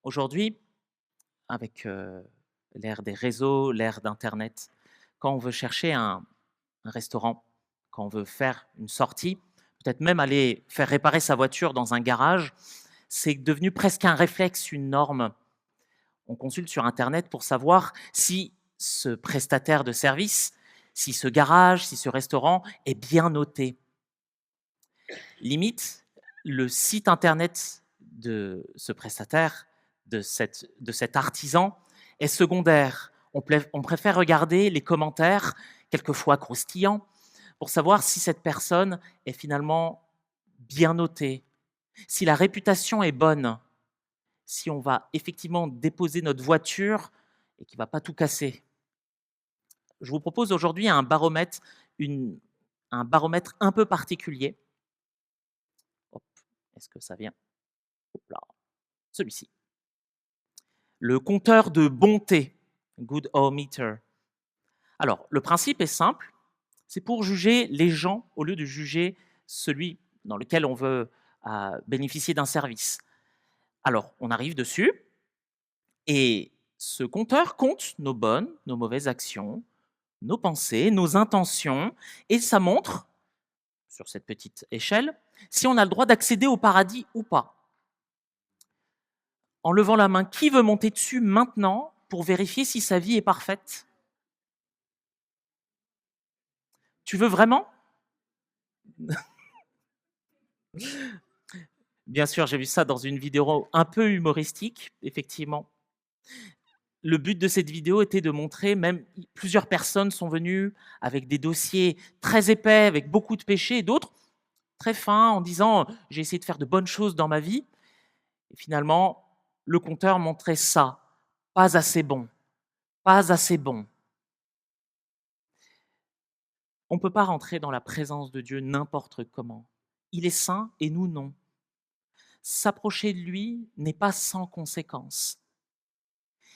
Aujourd'hui, avec l'ère des réseaux, l'ère d'internet, quand on veut chercher un restaurant, quand on veut faire une sortie, peut-être même aller faire réparer sa voiture dans un garage, c'est devenu presque un réflexe, une norme. On consulte sur internet pour savoir si ce prestataire de service, si ce garage, si ce restaurant est bien noté. Limite, le site internet de ce prestataire, de cet artisan, est secondaire. On préfère regarder les commentaires, quelquefois croustillants, pour savoir si cette personne est finalement bien notée, si la réputation est bonne, si on va effectivement déposer notre voiture et qu'il ne va pas tout casser. Je vous propose aujourd'hui un baromètre un peu particulier. Hop, est-ce que ça vient? Hop là, celui-ci. Le compteur de bonté, Good or Meter. Alors, le principe est simple, c'est pour juger les gens au lieu de juger celui dans lequel on veut bénéficier d'un service. Alors, on arrive dessus et ce compteur compte nos bonnes, nos mauvaises actions, nos pensées, nos intentions, et ça montre, sur cette petite échelle, si on a le droit d'accéder au paradis ou pas. En levant la main, qui veut monter dessus maintenant pour vérifier si sa vie est parfaite? Tu veux vraiment? Bien sûr, j'ai vu ça dans une vidéo un peu humoristique, effectivement. Le but de cette vidéo était de montrer, même plusieurs personnes sont venues avec des dossiers très épais, avec beaucoup de péchés, et d'autres très fins, en disant j'ai essayé de faire de bonnes choses dans ma vie. Et finalement, le compteur montrait ça, pas assez bon, pas assez bon. On ne peut pas rentrer dans la présence de Dieu n'importe comment. Il est saint et nous non. S'approcher de lui n'est pas sans conséquences.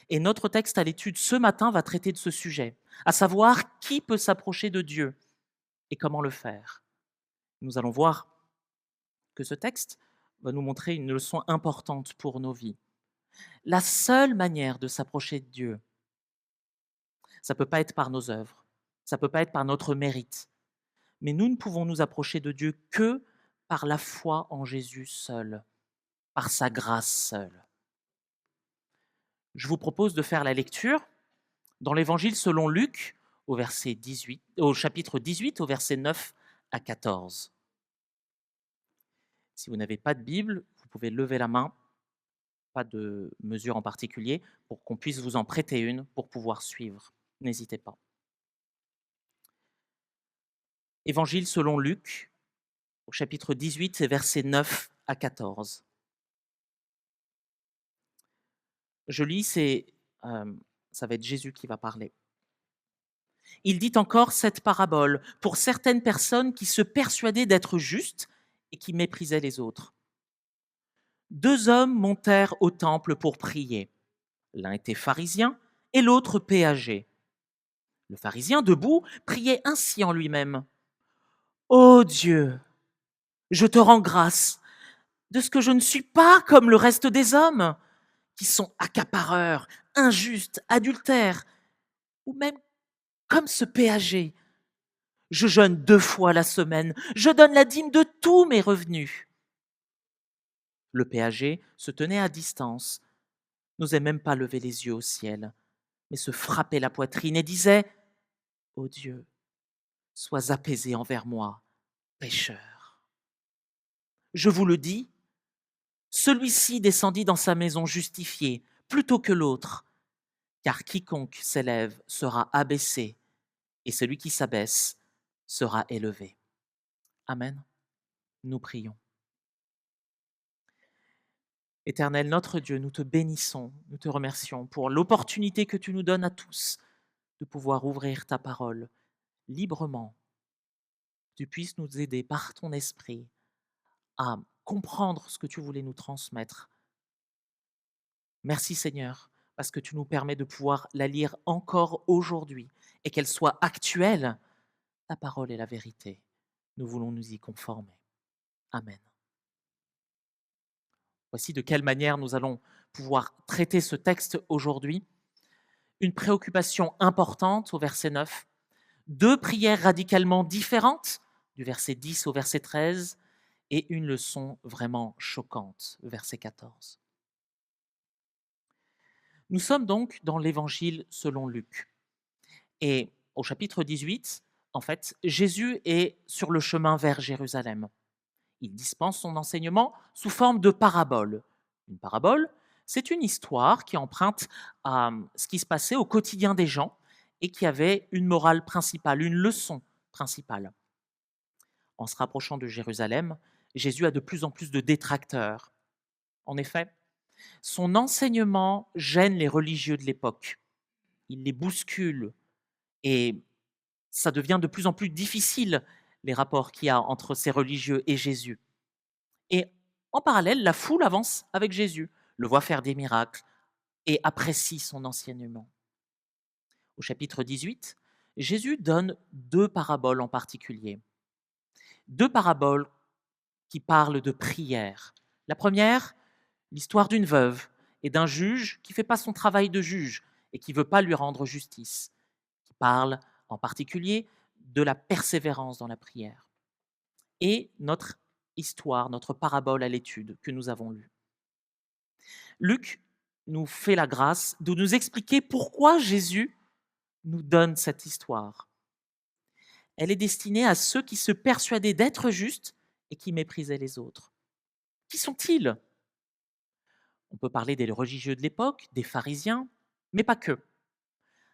Et notre texte à l'étude ce matin va traiter de ce sujet, à savoir qui peut s'approcher de Dieu et comment le faire. Nous allons voir que ce texte va nous montrer une leçon importante pour nos vies. La seule manière de s'approcher de Dieu, ça ne peut pas être par nos œuvres, ça ne peut pas être par notre mérite, mais nous ne pouvons nous approcher de Dieu que par la foi en Jésus seul, par sa grâce seule. Je vous propose de faire la lecture dans l'Évangile selon Luc, au chapitre 18, au verset 9 à 14. Si vous n'avez pas de Bible, vous pouvez lever la main, pas de mesure en particulier, pour qu'on puisse vous en prêter une pour pouvoir suivre. N'hésitez pas. Évangile selon Luc, au chapitre 18, versets 9 à 14. Je lis, ça va être Jésus qui va parler. Il dit encore cette parabole pour certaines personnes qui se persuadaient d'être justes et qui méprisaient les autres. Deux hommes montèrent au temple pour prier. L'un était pharisien et l'autre péager. Le pharisien, debout, priait ainsi en lui-même. Ô Dieu, je te rends grâce de ce que je ne suis pas comme le reste des hommes, qui sont accapareurs, injustes, adultères, ou même comme ce péager. Je jeûne 2 fois la semaine, je donne la dîme de tous mes revenus. Le péager se tenait à distance, n'osait même pas lever les yeux au ciel, mais se frappait la poitrine et disait « Ô Dieu, sois apaisé envers moi, pécheur. » Je vous le dis, celui-ci descendit dans sa maison justifié plutôt que l'autre, car quiconque s'élève sera abaissé, et celui qui s'abaisse sera élevé. Amen. Nous prions. Éternel notre Dieu, nous te bénissons, nous te remercions pour l'opportunité que tu nous donnes à tous de pouvoir ouvrir ta parole librement. Que tu puisses nous aider par ton esprit à comprendre ce que tu voulais nous transmettre. Merci Seigneur, parce que tu nous permets de pouvoir la lire encore aujourd'hui et qu'elle soit actuelle. Ta parole est la vérité. Nous voulons nous y conformer. Amen. Voici de quelle manière nous allons pouvoir traiter ce texte aujourd'hui. Une préoccupation importante au verset 9, deux prières radicalement différentes du verset 10 au verset 13 et une leçon vraiment choquante, verset 14. Nous sommes donc dans l'évangile selon Luc. Et au chapitre 18, en fait, Jésus est sur le chemin vers Jérusalem. Il dispense son enseignement sous forme de parabole. Une parabole, c'est une histoire qui emprunte à ce qui se passait au quotidien des gens et qui avait une morale principale, une leçon principale. En se rapprochant de Jérusalem, Jésus a de plus en plus de détracteurs. En effet, son enseignement gêne les religieux de l'époque. Il les bouscule et ça devient de plus en plus difficile, les rapports qu'il y a entre ces religieux et Jésus. Et en parallèle, la foule avance avec Jésus, le voit faire des miracles et apprécie son enseignement. Au chapitre 18, Jésus donne deux paraboles en particulier. Deux paraboles qui parlent de prière. La première, l'histoire d'une veuve et d'un juge qui ne fait pas son travail de juge et qui ne veut pas lui rendre justice, qui parle en particulier de la persévérance dans la prière. Et notre histoire, notre parabole à l'étude que nous avons lue. Luc nous fait la grâce de nous expliquer pourquoi Jésus nous donne cette histoire. Elle est destinée à ceux qui se persuadaient d'être justes et qui méprisaient les autres. Qui sont-ils? On peut parler des religieux de l'époque, des pharisiens, mais pas que.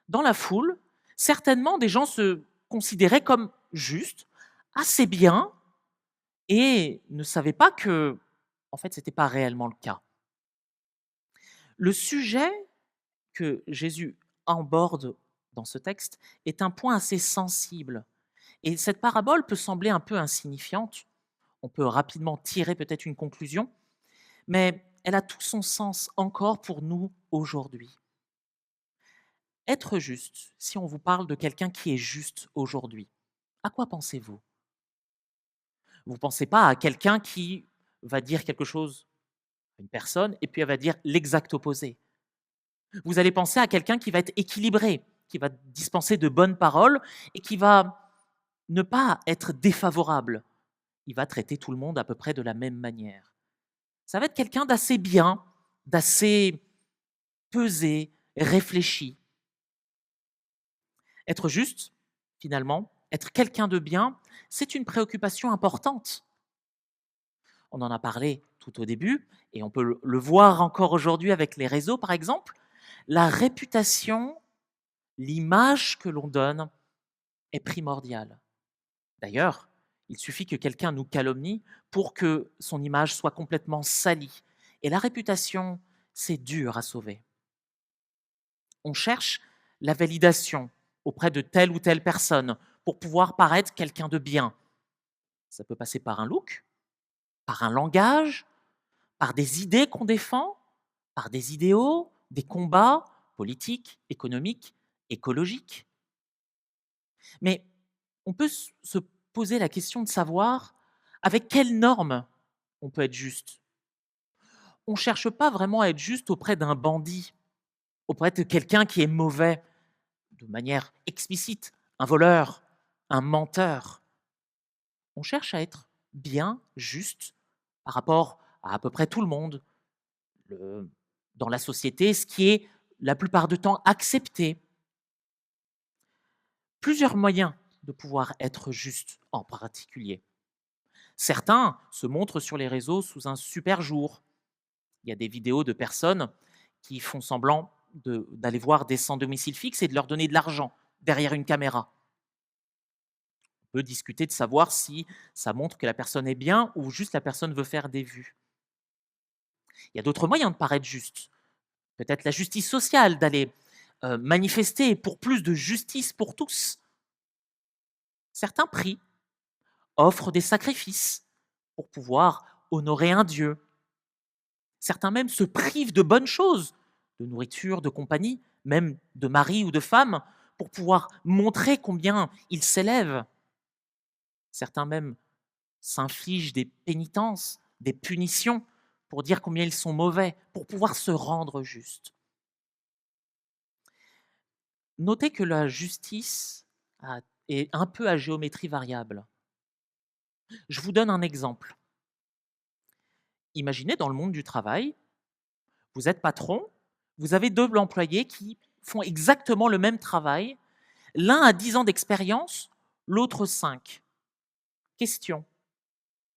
Dans la foule, certainement des gens se considéraient comme justes, assez bien, et ne savaient pas que, en fait, ce n'était pas réellement le cas. Le sujet que Jésus aborde dans ce texte est un point assez sensible. Et cette parabole peut sembler un peu insignifiante. On peut rapidement tirer peut-être une conclusion, mais elle a tout son sens encore pour nous aujourd'hui. Être juste, si on vous parle de quelqu'un qui est juste aujourd'hui, à quoi pensez-vous? Vous ne pensez pas à quelqu'un qui va dire quelque chose à une personne et puis elle va dire l'exact opposé. Vous allez penser à quelqu'un qui va être équilibré, qui va dispenser de bonnes paroles et qui va ne pas être défavorable. Il va traiter tout le monde à peu près de la même manière. Ça va être quelqu'un d'assez bien, d'assez pesé, réfléchi. Être juste, finalement, être quelqu'un de bien, c'est une préoccupation importante. On en a parlé tout au début, et on peut le voir encore aujourd'hui avec les réseaux, par exemple. La réputation, l'image que l'on donne est primordiale. D'ailleurs, il suffit que quelqu'un nous calomnie pour que son image soit complètement salie. Et la réputation, c'est dur à sauver. On cherche la validation auprès de telle ou telle personne pour pouvoir paraître quelqu'un de bien. Ça peut passer par un look, par un langage, par des idées qu'on défend, par des idéaux, des combats politiques, économiques, écologiques. Mais on peut se poser la question de savoir avec quelles normes on peut être juste. On ne cherche pas vraiment à être juste auprès d'un bandit, auprès de quelqu'un qui est mauvais, de manière explicite, un voleur, un menteur. On cherche à être bien, juste, par rapport à peu près tout le monde, dans la société, ce qui est la plupart du temps accepté. Plusieurs moyens de pouvoir être juste en particulier. Certains se montrent sur les réseaux sous un super jour. Il y a des vidéos de personnes qui font semblant d'aller voir des sans domicile fixe et de leur donner de l'argent derrière une caméra. On peut discuter de savoir si ça montre que la personne est bien ou juste la personne veut faire des vues. Il y a d'autres moyens de paraître juste. Peut-être la justice sociale, d'aller manifester pour plus de justice pour tous. Certains prient, offrent des sacrifices pour pouvoir honorer un Dieu. Certains même se privent de bonnes choses, de nourriture, de compagnie, même de mari ou de femme, pour pouvoir montrer combien ils s'élèvent. Certains même s'infligent des pénitences, des punitions pour dire combien ils sont mauvais, pour pouvoir se rendre juste. Notez que la justice est un peu à géométrie variable. Je vous donne un exemple. Imaginez dans le monde du travail, vous êtes patron, vous avez 2 employés qui font exactement le même travail. L'un a 10 ans d'expérience, l'autre 5. Question.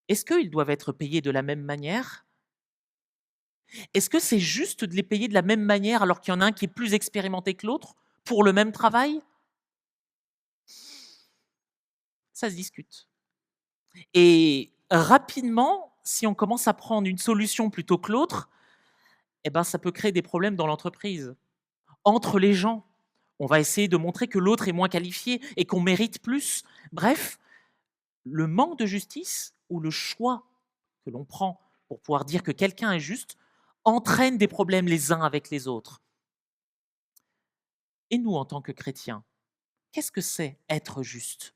Est-ce qu'ils doivent être payés de la même manière? Est-ce que c'est juste de les payer de la même manière alors qu'il y en a un qui est plus expérimenté que l'autre pour le même travail? Ça se discute. Et rapidement, si on commence à prendre une solution plutôt que l'autre, eh ben, ça peut créer des problèmes dans l'entreprise. Entre les gens, on va essayer de montrer que l'autre est moins qualifié et qu'on mérite plus. Bref, le manque de justice ou le choix que l'on prend pour pouvoir dire que quelqu'un est juste entraîne des problèmes les uns avec les autres. Et nous, en tant que chrétiens, qu'est-ce que c'est être juste?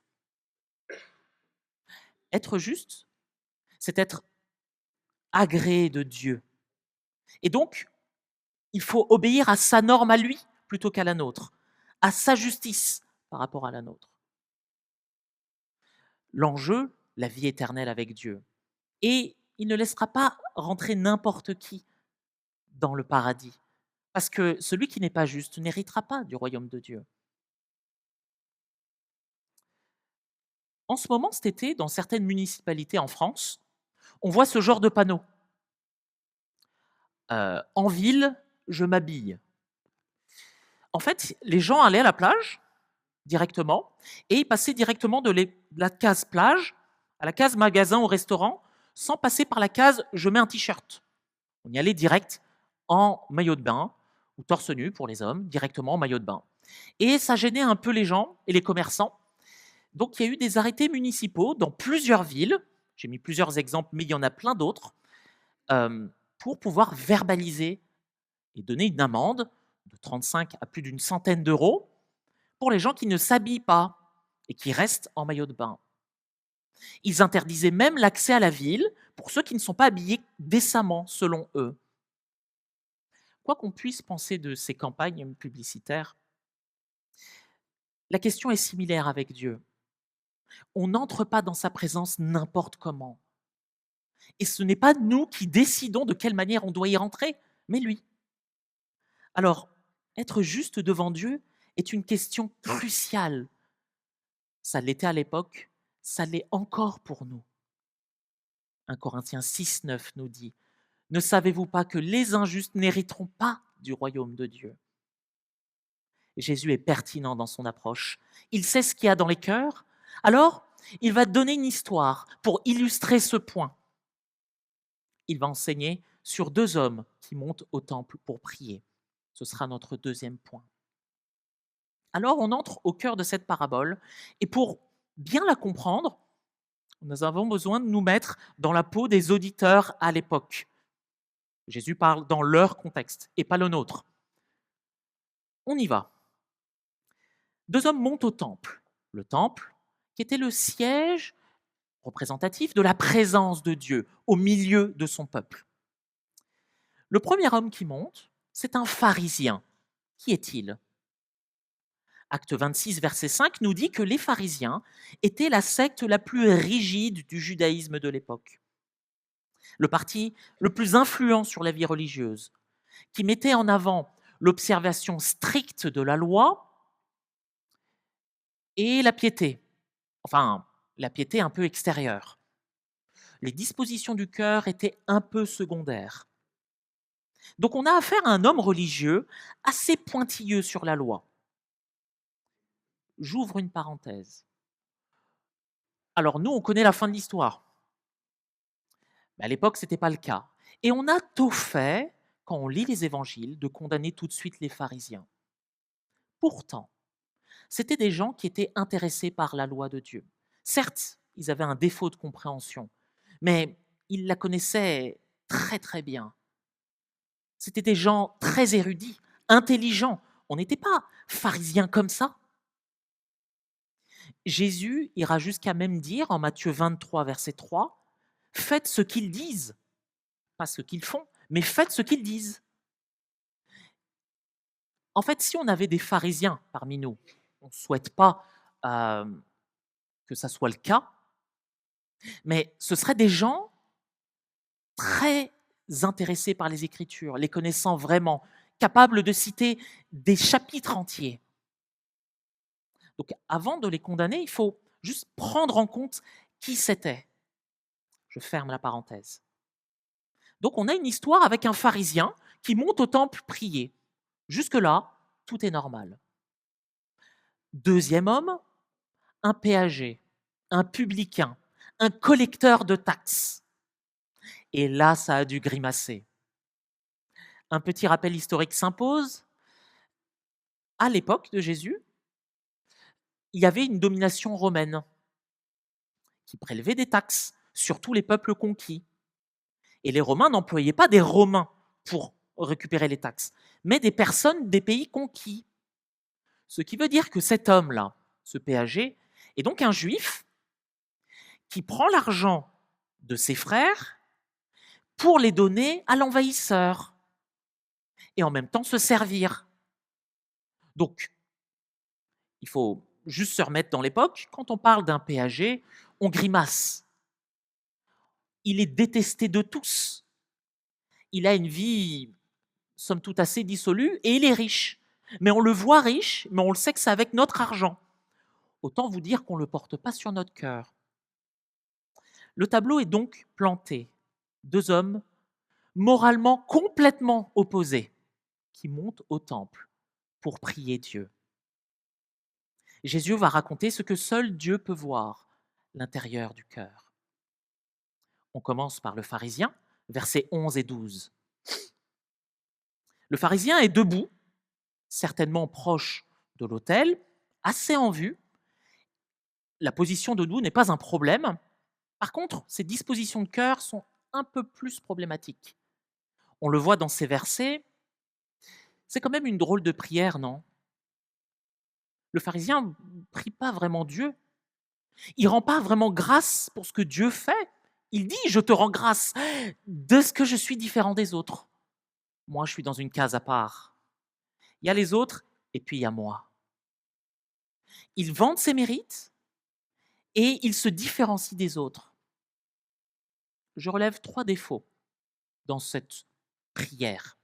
Être juste, c'est être agréé de Dieu. Et donc, il faut obéir à sa norme à lui plutôt qu'à la nôtre, à sa justice par rapport à la nôtre. L'enjeu, la vie éternelle avec Dieu. Et il ne laissera pas rentrer n'importe qui dans le paradis, parce que celui qui n'est pas juste n'héritera pas du royaume de Dieu. En ce moment, cet été, dans certaines municipalités en France, on voit ce genre de panneau. En ville, je m'habille. En fait, les gens allaient à la plage directement et ils passaient directement de la case plage à la case magasin au restaurant sans passer par la case je mets un t-shirt. On y allait direct en maillot de bain ou torse nu pour les hommes, directement en maillot de bain. Et ça gênait un peu les gens et les commerçants. Donc il y a eu des arrêtés municipaux dans plusieurs villes, j'ai mis plusieurs exemples, mais il y en a plein d'autres, pour pouvoir verbaliser et donner une amende de 35 à plus d'une centaine d'euros pour les gens qui ne s'habillent pas et qui restent en maillot de bain. Ils interdisaient même l'accès à la ville pour ceux qui ne sont pas habillés décemment, selon eux. Quoi qu'on puisse penser de ces campagnes publicitaires, la question est similaire avec Dieu. On n'entre pas dans sa présence n'importe comment. Et ce n'est pas nous qui décidons de quelle manière on doit y rentrer, mais lui. Alors, être juste devant Dieu est une question cruciale. Ça l'était à l'époque, ça l'est encore pour nous. 1 Corinthiens 6, 9 nous dit « Ne savez-vous pas que les injustes n'hériteront pas du royaume de Dieu ?» Jésus est pertinent dans son approche. Il sait ce qu'il y a dans les cœurs. Alors, il va donner une histoire pour illustrer ce point. Il va enseigner sur 2 hommes qui montent au temple pour prier. Ce sera notre deuxième point. Alors, on entre au cœur de cette parabole et pour bien la comprendre, nous avons besoin de nous mettre dans la peau des auditeurs à l'époque. Jésus parle dans leur contexte et pas le nôtre. On y va. 2 hommes montent au temple. Le temple, qui était le siège représentatif de la présence de Dieu au milieu de son peuple. Le premier homme qui monte, c'est un pharisien. Qui est-il? Acte 26, verset 5 nous dit que les pharisiens étaient la secte la plus rigide du judaïsme de l'époque. Le parti le plus influent sur la vie religieuse, qui mettait en avant l'observation stricte de la loi et la piété. Enfin, la piété un peu extérieure. Les dispositions du cœur étaient un peu secondaires. Donc on a affaire à un homme religieux assez pointilleux sur la loi. J'ouvre une parenthèse. Alors nous, on connaît la fin de l'histoire. Mais à l'époque, ce n'était pas le cas. Et on a tôt fait, quand on lit les évangiles, de condamner tout de suite les pharisiens. Pourtant, c'était des gens qui étaient intéressés par la loi de Dieu. Certes, ils avaient un défaut de compréhension, mais ils la connaissaient très très bien. C'était des gens très érudits, intelligents. On n'était pas pharisiens comme ça. Jésus ira jusqu'à même dire en Matthieu 23, verset 3, « Faites ce qu'ils disent ». pas ce qu'ils font, mais faites ce qu'ils disent. En fait, si on avait des pharisiens parmi nous, on ne souhaite pas que ça soit le cas, mais ce seraient des gens très intéressés par les Écritures, les connaissant vraiment, capables de citer des chapitres entiers. Donc avant de les condamner, il faut juste prendre en compte qui c'était. Je ferme la parenthèse. Donc on a une histoire avec un pharisien qui monte au temple prier. Jusque-là, tout est normal. Deuxième homme, un péager, un publicain, un collecteur de taxes. Et là, ça a dû grimacer. Un petit rappel historique s'impose. À l'époque de Jésus, il y avait une domination romaine qui prélevait des taxes sur tous les peuples conquis. Et les Romains n'employaient pas des Romains pour récupérer les taxes, mais des personnes des pays conquis. Ce qui veut dire que cet homme-là, ce péager, est donc un juif qui prend l'argent de ses frères pour les donner à l'envahisseur et en même temps se servir. Donc, il faut juste se remettre dans l'époque. Quand on parle d'un péager, on grimace. Il est détesté de tous. Il a une vie, somme toute, assez dissolue et il est riche. Mais on le voit riche, mais on le sait que c'est avec notre argent. Autant vous dire qu'on ne le porte pas sur notre cœur. Le tableau est donc planté. Deux hommes moralement complètement opposés qui montent au temple pour prier Dieu. Jésus va raconter ce que seul Dieu peut voir, l'intérieur du cœur. On commence par le pharisien, versets 11 et 12. Le pharisien est debout, certainement proche de l'autel, assez en vue. La position debout n'est pas un problème. Par contre, ses dispositions de cœur sont un peu plus problématiques. On le voit dans ces versets. C'est quand même une drôle de prière, non? Le pharisien ne prie pas vraiment Dieu. Il ne rend pas vraiment grâce pour ce que Dieu fait. Il dit, je te rends grâce de ce que je suis différent des autres. Moi, je suis dans une case à part. Il y a les autres et puis il y a moi. Il vante ses mérites et il se différencie des autres. Je relève 3 défauts dans cette prière.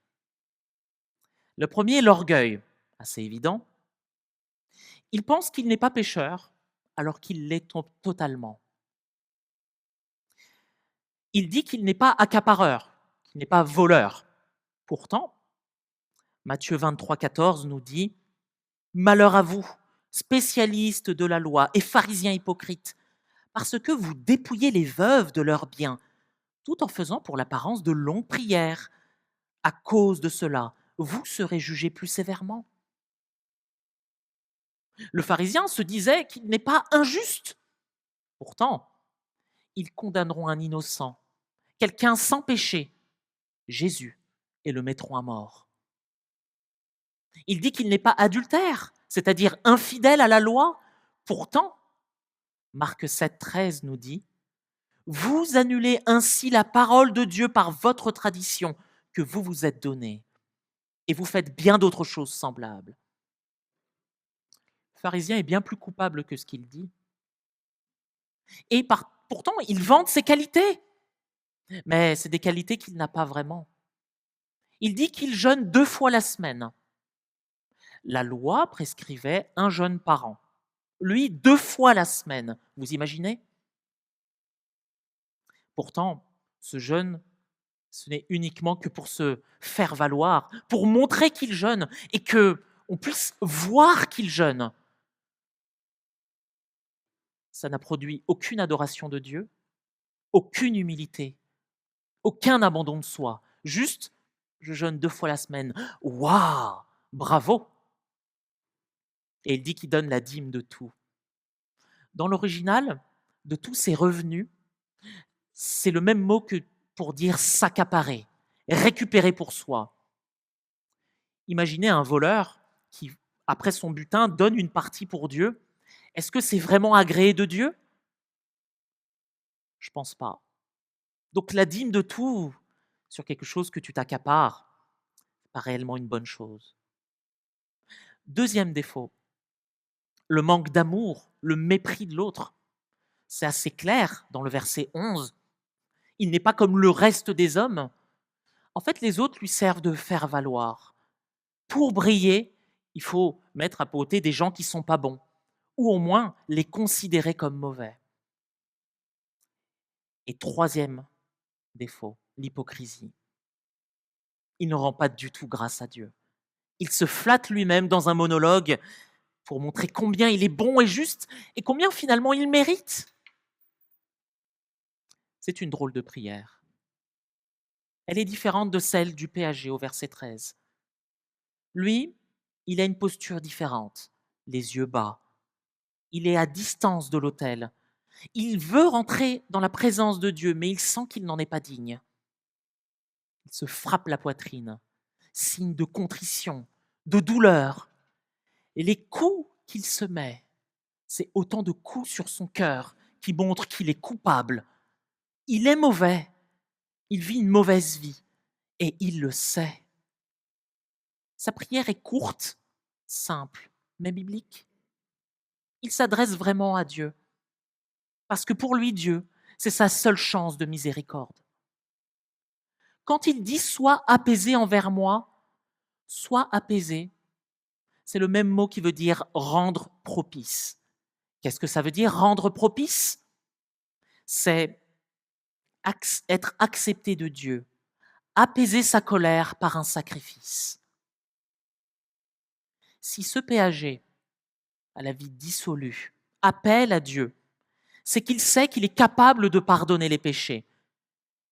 Le premier est l'orgueil, assez évident. Il pense qu'il n'est pas pécheur alors qu'il l'est totalement. Il dit qu'il n'est pas accapareur, qu'il n'est pas voleur. Pourtant, Matthieu 23, 14 nous dit « Malheur à vous, spécialistes de la loi et pharisiens hypocrites, parce que vous dépouillez les veuves de leurs biens, tout en faisant pour l'apparence de longues prières. À cause de cela, vous serez jugés plus sévèrement. » Le pharisien se disait qu'il n'est pas injuste. Pourtant, ils condamneront un innocent, quelqu'un sans péché, Jésus, et le mettront à mort. Il dit qu'il n'est pas adultère, c'est-à-dire infidèle à la loi. Pourtant, Marc 7, 13 nous dit « Vous annulez ainsi la parole de Dieu par votre tradition que vous vous êtes donnée, et vous faites bien d'autres choses semblables. » Le pharisien est bien plus coupable que ce qu'il dit. Et pourtant, il vante ses qualités, mais c'est des qualités qu'il n'a pas vraiment. Il dit qu'il jeûne 2 fois la semaine. La loi prescrivait un jeûne par an. Lui, 2 fois la semaine. Vous imaginez? Pourtant, ce jeûne, ce n'est uniquement que pour se faire valoir, pour montrer qu'il jeûne et qu'on puisse voir qu'il jeûne. Ça n'a produit aucune adoration de Dieu, aucune humilité, aucun abandon de soi. Juste, je jeûne 2 fois la semaine. Waouh! Bravo! Et il dit qu'il donne la dîme de tout. Dans l'original, de tous ses revenus, c'est le même mot que pour dire s'accaparer, récupérer pour soi. Imaginez un voleur qui, après son butin, donne une partie pour Dieu. Est-ce que c'est vraiment agréé de Dieu? Je ne pense pas. Donc la dîme de tout, sur quelque chose que tu t'accapares, pas réellement une bonne chose. Deuxième défaut, le manque d'amour, le mépris de l'autre. C'est assez clair dans le verset 11. Il n'est pas comme le reste des hommes. En fait, les autres lui servent de faire valoir. Pour briller, il faut mettre à côté des gens qui sont pas bons, ou au moins les considérer comme mauvais. Et troisième défaut, l'hypocrisie. Il ne rend pas du tout grâce à Dieu. Il se flatte lui-même dans un monologue pour montrer combien il est bon et juste et combien finalement il mérite. C'est une drôle de prière. Elle est différente de celle du péager au verset 13. Lui, il a une posture différente, les yeux bas. Il est à distance de l'autel. Il veut rentrer dans la présence de Dieu, mais il sent qu'il n'en est pas digne. Il se frappe la poitrine, signe de contrition, de douleur. Et les coups qu'il se met, c'est autant de coups sur son cœur qui montrent qu'il est coupable. Il est mauvais, il vit une mauvaise vie, et il le sait. Sa prière est courte, simple, mais biblique. Il s'adresse vraiment à Dieu, parce que pour lui, Dieu, c'est sa seule chance de miséricorde. Quand il dit « sois apaisé envers moi », sois apaisé, c'est le même mot qui veut dire rendre propice. Qu'est-ce que ça veut dire rendre propice? C'est être accepté de Dieu, apaiser sa colère par un sacrifice. Si ce péager, à la vie dissolue, appelle à Dieu, c'est qu'il sait qu'il est capable de pardonner les péchés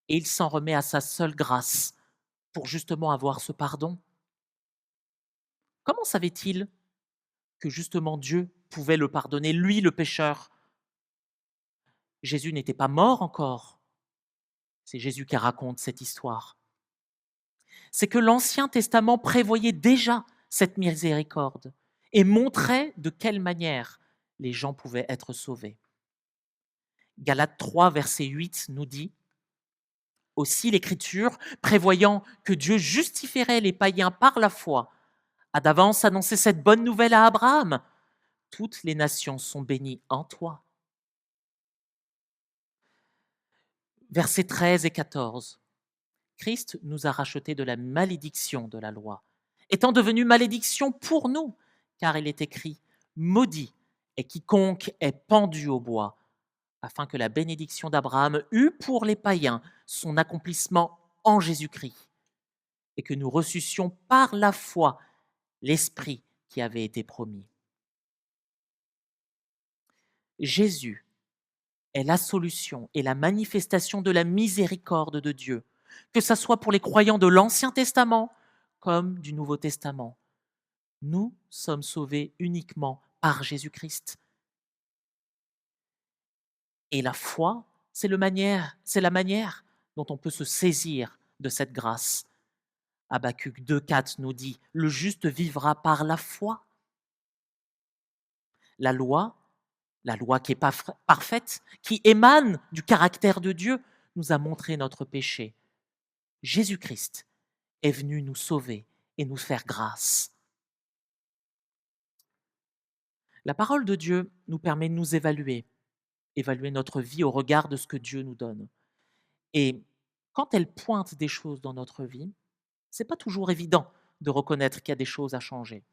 et il s'en remet à sa seule grâce pour justement avoir ce pardon. Comment savait-il que justement Dieu pouvait le pardonner, lui le pécheur? Jésus n'était pas mort encore. C'est Jésus qui raconte cette histoire. C'est que l'Ancien Testament prévoyait déjà cette miséricorde et montrait de quelle manière les gens pouvaient être sauvés. Galates 3, verset 8 nous dit aussi l'Écriture, prévoyant que Dieu justifierait les païens par la foi, a d'avance annoncé cette bonne nouvelle à Abraham. Toutes les nations sont bénies en toi. Versets 13 et 14. Christ nous a rachetés de la malédiction de la loi, étant devenu malédiction pour nous, car il est écrit « Maudit est quiconque est pendu au bois », afin que la bénédiction d'Abraham eût pour les païens son accomplissement en Jésus-Christ, et que nous reçussions par la foi l'Esprit qui avait été promis. Jésus est la solution et la manifestation de la miséricorde de Dieu, que ce soit pour les croyants de l'Ancien Testament comme du Nouveau Testament. Nous sommes sauvés uniquement par Jésus-Christ. Et la foi, c'est la manière dont on peut se saisir de cette grâce. Habakkuk 2,4 nous dit « Le juste vivra par la foi ». La loi qui est parfaite, qui émane du caractère de Dieu, nous a montré notre péché. Jésus-Christ est venu nous sauver et nous faire grâce. La parole de Dieu nous permet de nous évaluer notre vie au regard de ce que Dieu nous donne. Et quand elle pointe des choses dans notre vie, c'est pas toujours évident de reconnaître qu'il y a des choses à changer.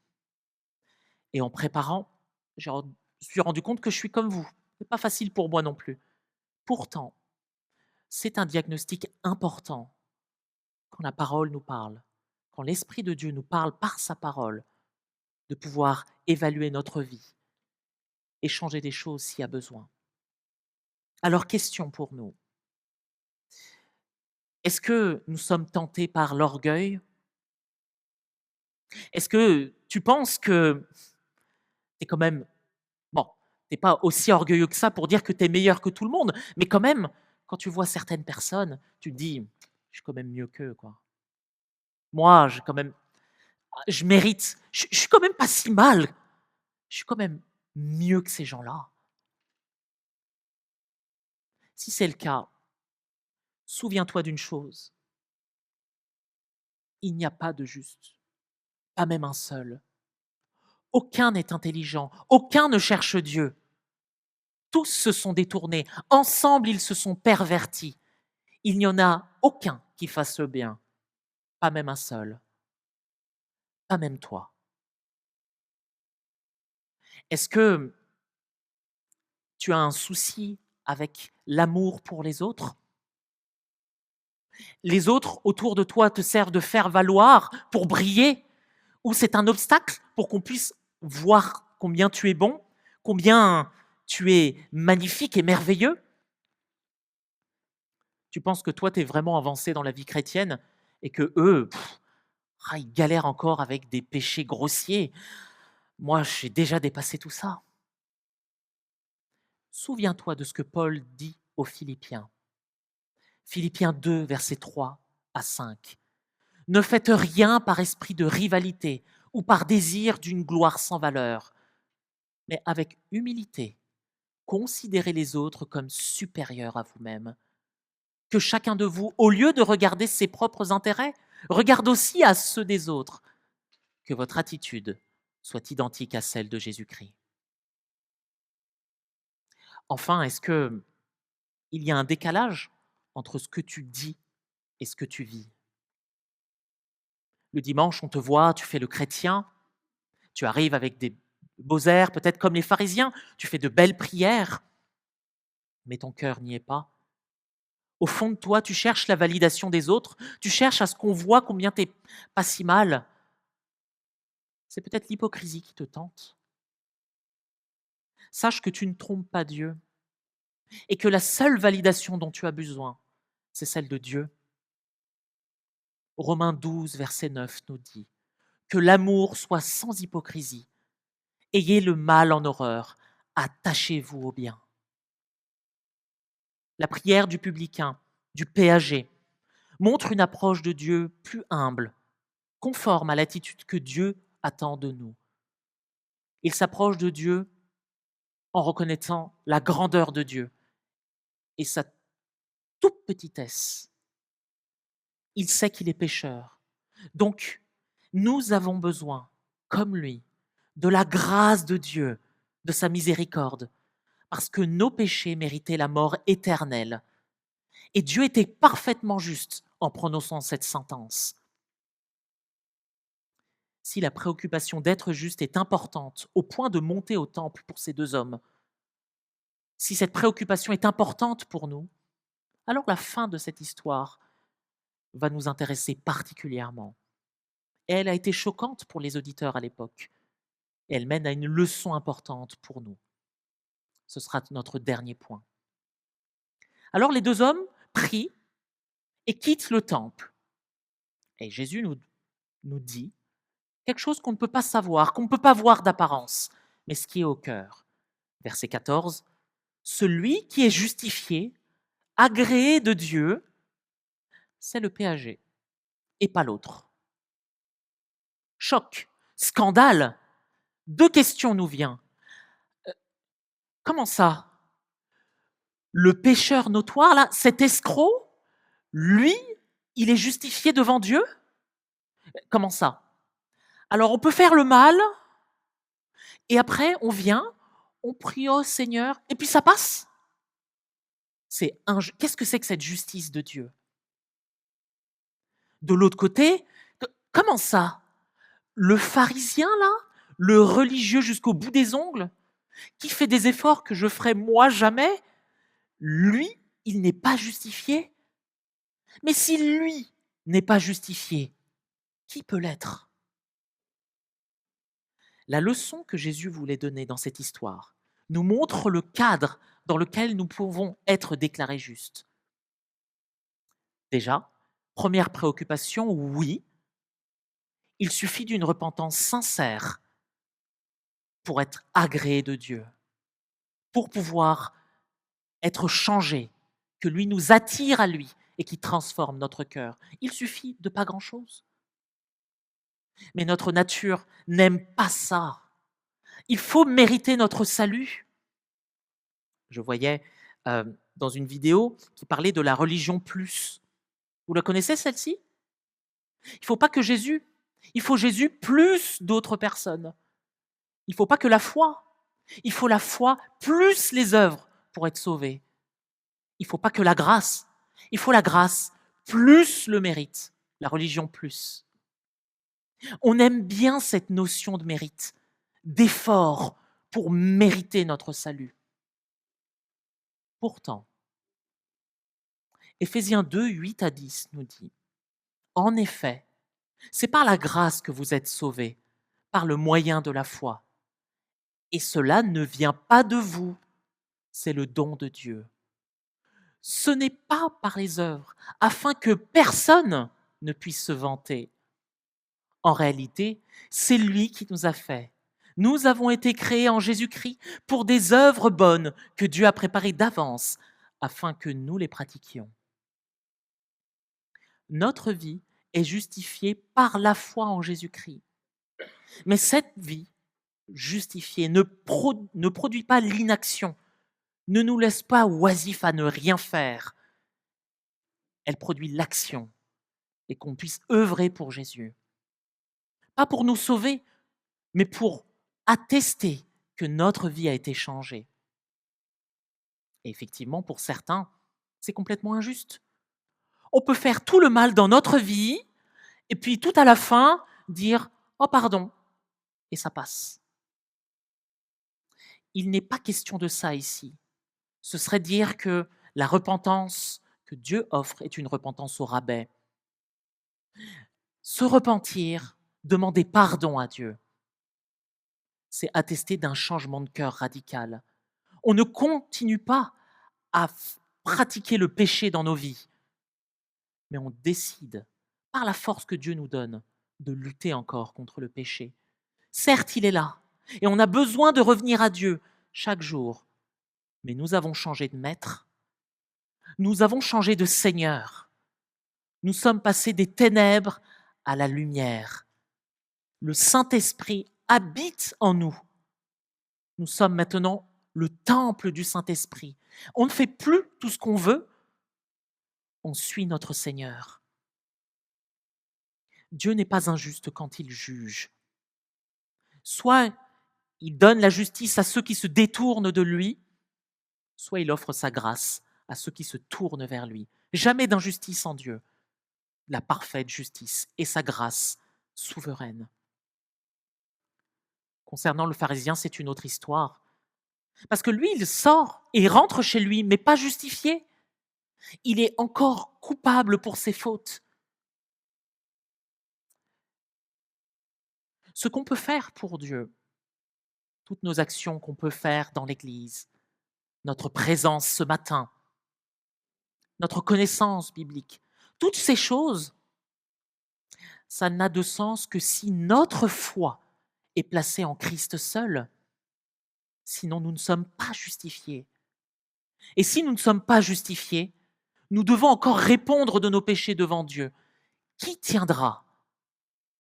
Et en préparant, je me suis rendu compte que je suis comme vous. C'est pas facile pour moi non plus. Pourtant, c'est un diagnostic important quand la parole nous parle, quand l'Esprit de Dieu nous parle par sa parole, de pouvoir évaluer notre vie et changer des choses s'il y a besoin. Alors, question pour nous. Est-ce que nous sommes tentés par l'orgueil? Est-ce que tu penses que tu es quand même, bon, tu n'es pas aussi orgueilleux que ça pour dire que tu es meilleur que tout le monde, mais quand même, quand tu vois certaines personnes, tu te dis, je suis quand même mieux qu'eux, quoi. Moi, je mérite, je suis quand même pas si mal, je suis quand même mieux que ces gens-là. Si c'est le cas, souviens-toi d'une chose, Il n'y a pas de juste, pas même un seul. Aucun n'est intelligent, aucun ne cherche Dieu. Tous se sont détournés, ensemble ils se sont pervertis. Il n'y en a aucun qui fasse le bien, pas même un seul, pas même toi. Est-ce que tu as un souci avec l'amour pour les autres? Les autres autour de toi te servent de faire valoir pour briller? Ou c'est un obstacle pour qu'on puisse voir combien tu es bon, combien tu es magnifique et merveilleux? Tu penses que toi, tu es vraiment avancé dans la vie chrétienne et que eux, ils galèrent encore avec des péchés grossiers. Moi, j'ai déjà dépassé tout ça. Souviens-toi de ce que Paul dit aux Philippiens. Philippiens 2, versets 3 à 5. Ne faites rien par esprit de rivalité ou par désir d'une gloire sans valeur, mais avec humilité, considérez les autres comme supérieurs à vous-même. Que chacun de vous, au lieu de regarder ses propres intérêts, regarde aussi à ceux des autres. Que votre attitude soit identique à celle de Jésus-Christ. Enfin, est-ce que il y a un décalage entre ce que tu dis et ce que tu vis? Le dimanche, on te voit, tu fais le chrétien, tu arrives avec des beaux airs, peut-être comme les pharisiens, tu fais de belles prières, mais ton cœur n'y est pas. Au fond de toi, tu cherches la validation des autres, tu cherches à ce qu'on voit combien tu n'es pas si mal. C'est peut-être l'hypocrisie qui te tente. Sache que tu ne trompes pas Dieu et que la seule validation dont tu as besoin, c'est celle de Dieu. Romains 12, verset 9 nous dit que l'amour soit sans hypocrisie. Ayez le mal en horreur, attachez-vous au bien. La prière du publicain, du péager, montre une approche de Dieu plus humble, conforme à l'attitude que Dieu attend de nous. Il s'approche de Dieu en reconnaissant la grandeur de Dieu et sa toute petitesse. Il sait qu'il est pécheur. Donc, nous avons besoin, comme lui, de la grâce de Dieu, de sa miséricorde, parce que nos péchés méritaient la mort éternelle. Et Dieu était parfaitement juste en prononçant cette sentence. Si la préoccupation d'être juste est importante au point de monter au temple pour ces deux hommes, si cette préoccupation est importante pour nous, alors la fin de cette histoire va nous intéresser particulièrement. Et elle a été choquante pour les auditeurs à l'époque. Et elle mène à une leçon importante pour nous. Ce sera notre dernier point. Alors les deux hommes prient et quittent le temple. Et Jésus nous dit quelque chose qu'on ne peut pas savoir, qu'on ne peut pas voir d'apparence, mais ce qui est au cœur. Verset 14, celui qui est justifié, agréé de Dieu, c'est le péager et pas l'autre. Choc, scandale, deux questions nous viennent. Comment ça? Le pécheur notoire, là, cet escroc, lui, il est justifié devant Dieu? Comment ça? Alors on peut faire le mal, et après on vient, on prie au Seigneur, et puis ça passe? Qu'est-ce que c'est que cette justice de Dieu? De l'autre côté, comment ça? Le pharisien, là, le religieux jusqu'au bout des ongles, qui fait des efforts que je ferai moi jamais, lui, il n'est pas justifié? Mais si lui n'est pas justifié, qui peut l'être? La leçon que Jésus voulait donner dans cette histoire nous montre le cadre dans lequel nous pouvons être déclarés justes. Déjà, première préoccupation, oui, il suffit d'une repentance sincère pour être agréé de Dieu, pour pouvoir être changé, que lui nous attire à lui et qui transforme notre cœur. Il suffit de pas grand-chose. Mais notre nature n'aime pas ça. Il faut mériter notre salut. Je voyais dans une vidéo qui parlait de la religion plus. Vous la connaissez celle-ci? Il ne faut pas que Jésus, il faut Jésus plus d'autres personnes. Il ne faut pas que la foi, il faut la foi plus les œuvres pour être sauvé. Il ne faut pas que la grâce, il faut la grâce plus le mérite, la religion plus. On aime bien cette notion de mérite, d'effort pour mériter notre salut. Pourtant, Éphésiens 2, 8 à 10 nous dit, en effet, c'est par la grâce que vous êtes sauvés, par le moyen de la foi. Et cela ne vient pas de vous, c'est le don de Dieu. Ce n'est pas par les œuvres, afin que personne ne puisse se vanter. En réalité, c'est lui qui nous a fait. Nous avons été créés en Jésus-Christ pour des œuvres bonnes que Dieu a préparées d'avance afin que nous les pratiquions. Notre vie est justifiée par la foi en Jésus-Christ. Mais cette vie justifiée ne produit pas l'inaction, ne nous laisse pas oisifs à ne rien faire. Elle produit l'action et qu'on puisse œuvrer pour Jésus. Pas pour nous sauver, mais pour attester que notre vie a été changée. Et effectivement, pour certains, c'est complètement injuste. On peut faire tout le mal dans notre vie, et puis tout à la fin, dire « Oh pardon », et ça passe. Il n'est pas question de ça ici. Ce serait dire que la repentance que Dieu offre est une repentance au rabais. Se repentir, demander pardon à Dieu, c'est attester d'un changement de cœur radical. On ne continue pas à pratiquer le péché dans nos vies, mais on décide, par la force que Dieu nous donne, de lutter encore contre le péché. Certes, il est là, et on a besoin de revenir à Dieu chaque jour, mais nous avons changé de maître, nous avons changé de Seigneur, nous sommes passés des ténèbres à la lumière. Le Saint-Esprit habite en nous. Nous sommes maintenant le temple du Saint-Esprit. On ne fait plus tout ce qu'on veut, on suit notre Seigneur. Dieu n'est pas injuste quand il juge. Soit il donne la justice à ceux qui se détournent de lui, soit il offre sa grâce à ceux qui se tournent vers lui. Jamais d'injustice en Dieu. La parfaite justice et sa grâce souveraine. Concernant le pharisien, c'est une autre histoire. Parce que lui, il sort et rentre chez lui, mais pas justifié. Il est encore coupable pour ses fautes. Ce qu'on peut faire pour Dieu, toutes nos actions qu'on peut faire dans l'Église, notre présence ce matin, notre connaissance biblique, toutes ces choses, ça n'a de sens que si notre foi est placée en Christ seul. Sinon, nous ne sommes pas justifiés. Et si nous ne sommes pas justifiés, nous devons encore répondre de nos péchés devant Dieu. Qui tiendra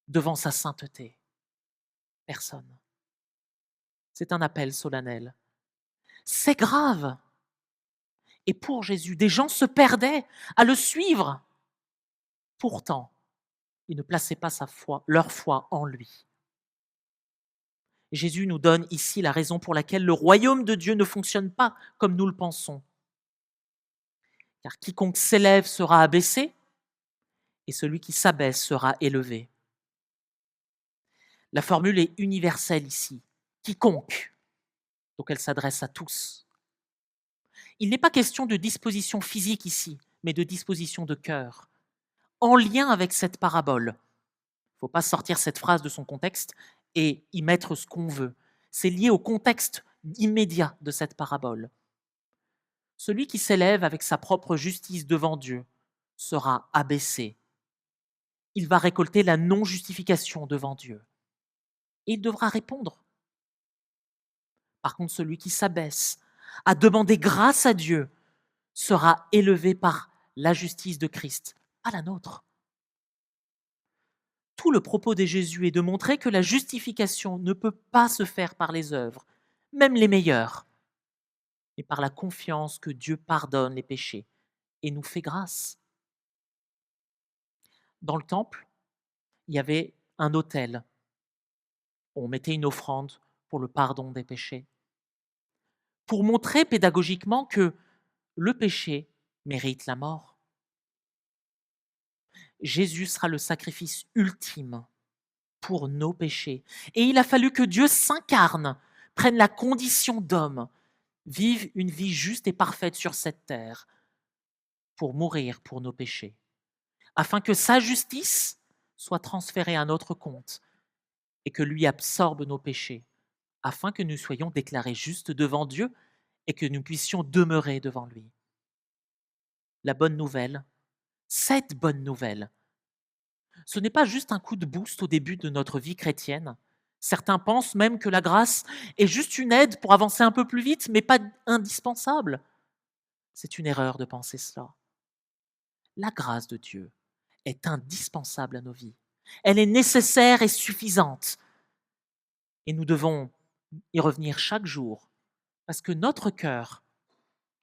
devant sa sainteté? Personne. C'est un appel solennel. C'est grave. Et pour Jésus, des gens se perdaient à le suivre. Pourtant, ils ne plaçaient pas leur foi en lui. Jésus nous donne ici la raison pour laquelle le royaume de Dieu ne fonctionne pas comme nous le pensons. Car quiconque s'élève sera abaissé, et celui qui s'abaisse sera élevé. La formule est universelle ici. Quiconque. Donc elle s'adresse à tous. Il n'est pas question de disposition physique ici, mais de disposition de cœur. En lien avec cette parabole, il ne faut pas sortir cette phrase de son contexte et y mettre ce qu'on veut. C'est lié au contexte immédiat de cette parabole. Celui qui s'élève avec sa propre justice devant Dieu sera abaissé. Il va récolter la non-justification devant Dieu. Et il devra répondre. Par contre, celui qui s'abaisse à demander grâce à Dieu sera élevé par la justice de Christ, à la nôtre. Tout le propos de Jésus est de montrer que la justification ne peut pas se faire par les œuvres, même les meilleures, mais par la confiance que Dieu pardonne les péchés et nous fait grâce. Dans le temple, il y avait un autel. On mettait une offrande pour le pardon des péchés, pour montrer pédagogiquement que le péché mérite la mort. Jésus sera le sacrifice ultime pour nos péchés. Et il a fallu que Dieu s'incarne, prenne la condition d'homme, vive une vie juste et parfaite sur cette terre pour mourir pour nos péchés, afin que sa justice soit transférée à notre compte et que lui absorbe nos péchés, afin que nous soyons déclarés justes devant Dieu et que nous puissions demeurer devant lui. La bonne nouvelle, cette bonne nouvelle, ce n'est pas juste un coup de boost au début de notre vie chrétienne. Certains pensent même que la grâce est juste une aide pour avancer un peu plus vite, mais pas indispensable. C'est une erreur de penser cela. La grâce de Dieu est indispensable à nos vies. Elle est nécessaire et suffisante. Et nous devons y revenir chaque jour, parce que notre cœur,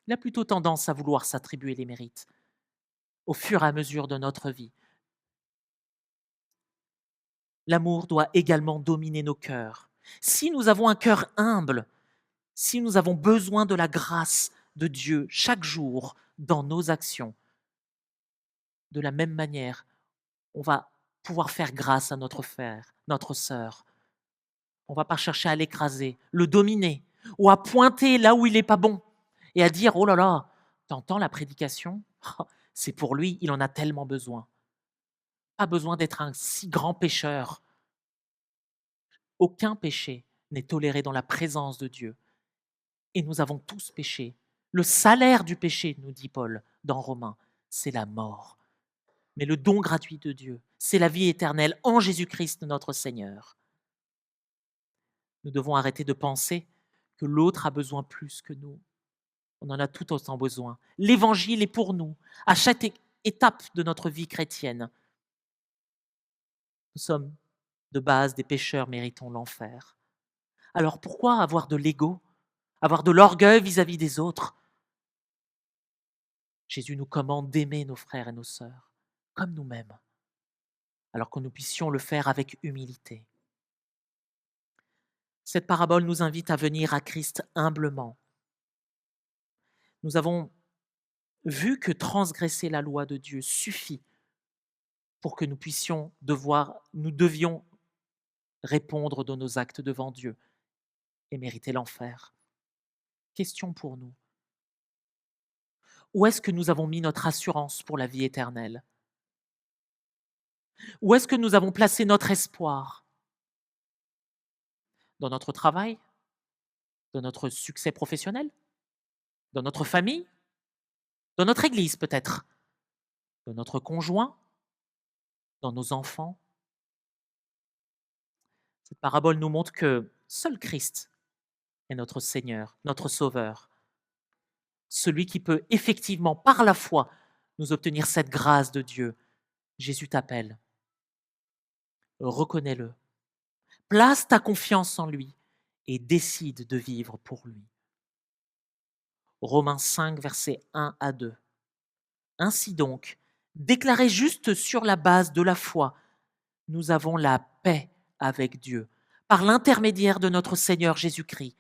il a plutôt tendance à vouloir s'attribuer les mérites au fur et à mesure de notre vie. L'amour doit également dominer nos cœurs. Si nous avons un cœur humble, si nous avons besoin de la grâce de Dieu chaque jour dans nos actions, de la même manière, on va pouvoir faire grâce à notre frère, notre sœur. On ne va pas chercher à l'écraser, le dominer, ou à pointer là où il n'est pas bon, et à dire, oh là là, t'entends la prédication? C'est pour lui, il en a tellement besoin. Pas besoin d'être un si grand pécheur. Aucun péché n'est toléré dans la présence de Dieu. Et nous avons tous péché. Le salaire du péché, nous dit Paul dans Romains, c'est la mort. Mais le don gratuit de Dieu, c'est la vie éternelle en Jésus-Christ notre Seigneur. Nous devons arrêter de penser que l'autre a besoin plus que nous. On en a tout autant besoin. L'Évangile est pour nous, à chaque étape de notre vie chrétienne. Nous sommes de base des pécheurs méritons l'enfer. Alors pourquoi avoir de l'ego, avoir de l'orgueil vis-à-vis des autres? Jésus nous commande d'aimer nos frères et nos sœurs comme nous-mêmes, alors que nous puissions le faire avec humilité. Cette parabole nous invite à venir à Christ humblement. Nous avons vu que transgresser la loi de Dieu suffit pour que nous devions répondre de nos actes devant Dieu et mériter l'enfer. Question pour nous. Où est-ce que nous avons mis notre assurance pour la vie éternelle? Où est-ce que nous avons placé notre espoir? Dans notre travail? Dans notre succès professionnel? Dans notre famille? Dans notre église peut-être? Dans notre conjoint? Dans nos enfants? Cette parabole nous montre que seul Christ est notre Seigneur, notre Sauveur, celui qui peut effectivement, par la foi, nous obtenir cette grâce de Dieu. Jésus t'appelle. Reconnais-le. Place ta confiance en lui et décide de vivre pour lui. Romains 5, versets 1 à 2. Ainsi donc, déclarés juste sur la base de la foi, nous avons la paix avec Dieu par l'intermédiaire de notre Seigneur Jésus-Christ.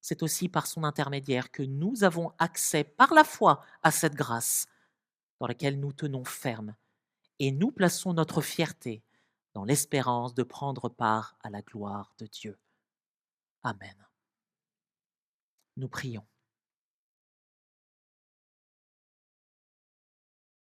C'est aussi par son intermédiaire que nous avons accès par la foi à cette grâce dans laquelle nous tenons ferme et nous plaçons notre fierté dans l'espérance de prendre part à la gloire de Dieu. Amen. Nous prions.